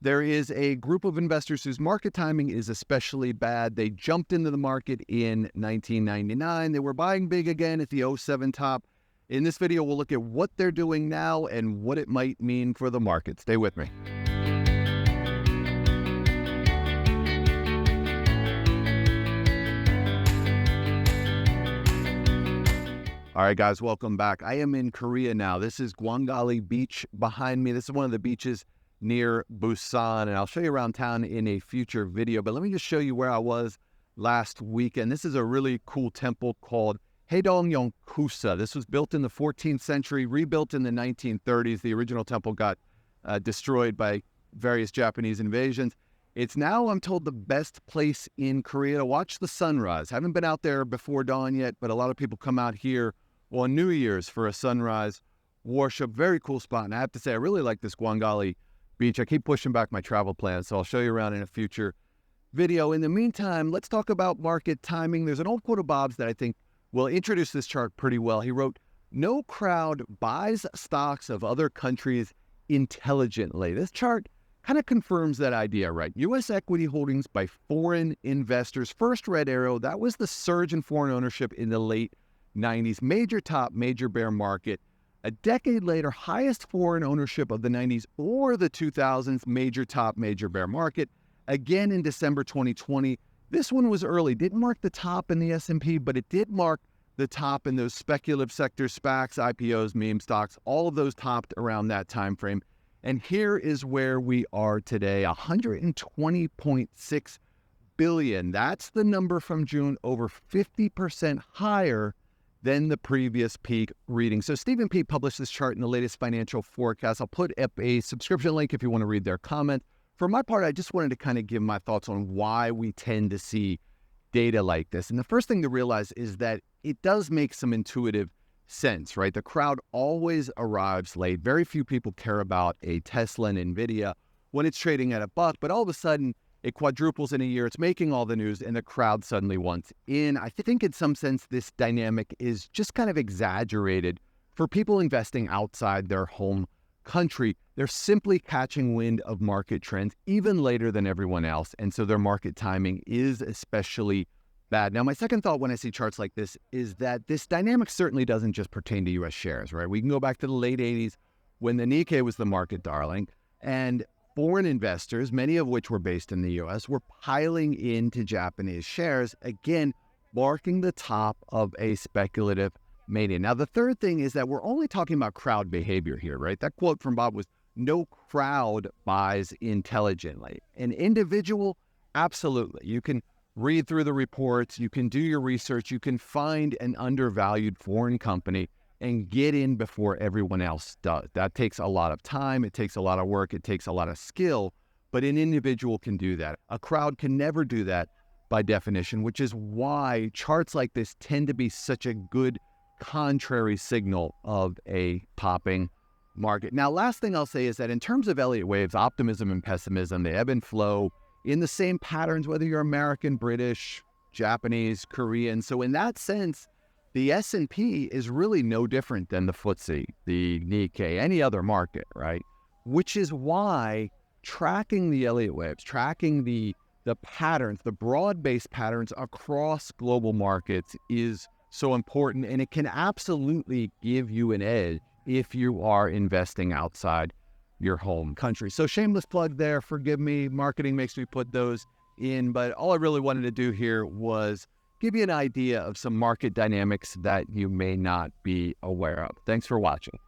There is a group of investors whose market timing is especially bad. They jumped into the market in 1999. They were buying big again at the '07 top. In this video, we'll look at what they're doing now and what it might mean for the market. Stay with me. All right, guys, welcome back. I am in Korea now. This is Gwangali Beach behind me. This is one of the beaches near Busan, and I'll show you around town in a future video. But let me just show you where I was last weekend. This is a really cool temple called Haedongyeongkusa. This was built in the 14th century, rebuilt in the 1930s. The original temple got destroyed by various Japanese invasions. It's now, I'm told, the best place in Korea to watch the sunrise. Haven't been out there before dawn yet, but a lot of people come out here on New Year's for a sunrise worship. Very cool spot. And I have to say, I really like this Gwangali Beach. I keep pushing back my travel plans, so I'll show you around in a future video. In the meantime, let's talk about market timing. There's an old quote of Bob's that I think will introduce this chart pretty well. He wrote, "No crowd buys stocks of other countries intelligently." This chart kind of confirms that idea, right? U.S. equity holdings by foreign investors. First red arrow, that was the surge in foreign ownership in the late 90s. Major top, major bear market. A decade later, highest foreign ownership of the 90s or the 2000s, major top, major bear market. Again in December 2020. This one was early. Didn't mark the top in the S&P, but it did mark the top in those speculative sectors, SPACs, IPOs, meme stocks. All of those topped around that time frame. And here is where we are today, 120.6 billion. That's the number from June, over 50% higher than the previous peak reading. So Stephen P. published this chart in the latest financial forecast. I'll put up a subscription link if you want to read their comment. For my part, I just wanted to kind of give my thoughts on why we tend to see data like this. And the first thing to realize is that it does make some intuitive sense, right? The crowd always arrives late. Very few people care about a Tesla and Nvidia when it's trading at $1, but all of a sudden it quadruples in a year. It's making all the news and the crowd suddenly wants in. I think in some sense this dynamic is just kind of exaggerated for people investing outside their home country. They're simply catching wind of market trends even later than everyone else, and so their market timing is especially bad. Now, my second thought when I see charts like this is that this dynamic certainly doesn't just pertain to U.S. shares, right? We can go back to the late 80s when the Nikkei was the market darling, and foreign investors, many of which were based in the U.S., were piling into Japanese shares, again, marking the top of a speculative mania. Now, the third thing is that we're only talking about crowd behavior here, right? That quote from Bob was, "No crowd buys intelligently." An individual, absolutely. You can read through the reports, you can do your research, you can find an undervalued foreign company and get in before everyone else does. That takes a lot of time, it takes a lot of work, it takes a lot of skill, but an individual can do that. A crowd can never do that by definition, which is why charts like this tend to be such a good contrary signal of a popping market. Now, last thing I'll say is that in terms of Elliott waves, optimism and pessimism, they ebb and flow in the same patterns, whether you're American, British, Japanese, Korean. So in that sense, the S&P is really no different than the FTSE, the Nikkei, any other market, right? Which is why tracking the Elliott waves, tracking the patterns, the broad-based patterns across global markets is so important, and it can absolutely give you an edge if you are investing outside your home country. So shameless plug there, forgive me, marketing makes me put those in, but all I really wanted to do here was give you an idea of some market dynamics that you may not be aware of. Thanks for watching.